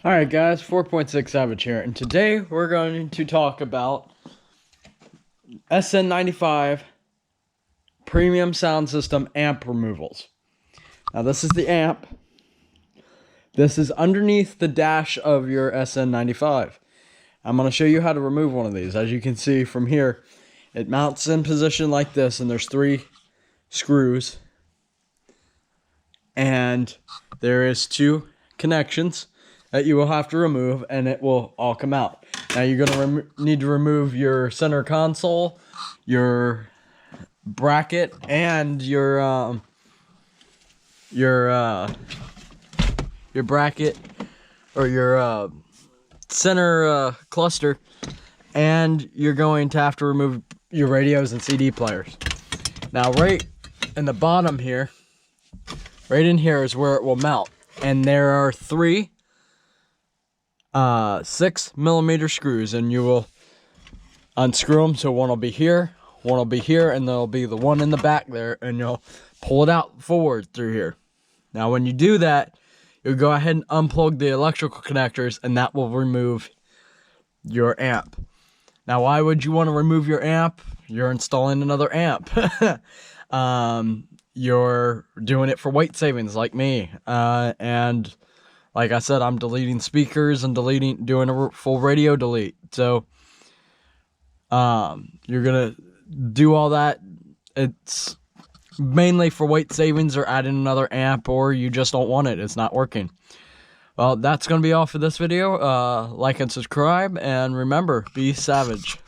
Alright guys, 4.6 Savage here, and today we're going to talk about Sn95 premium sound system amp removals. Now this is the amp. This is underneath the dash of your Sn95. I'm going to show you how to remove one of these. As you can see from here, it mounts in position like this, and there's 3 screws. And there is 2 connections that you will have to remove, and it will all come out. Now you're going to need to remove your center console, your bracket, and your bracket or your center cluster, and you're going to have to remove your radios and CD players. Now right in the bottom here, right in here is where it will mount, and there are 3 6mm screws, and you will unscrew them. So one will be here, one will be here, and there'll be the one in the back there, and you'll pull it out forward through here. Now when you do that, you'll go ahead and unplug the electrical connectors, and that will remove your amp. Now why would you want to remove your amp? You're installing another amp. You're doing it for weight savings like me, and like I said, I'm deleting speakers and doing a full radio delete. So, you're gonna do all that. It's mainly for weight savings or adding another amp, or you just don't want it. It's not working. Well, that's gonna be all for this video. Like and subscribe, and remember, be savage.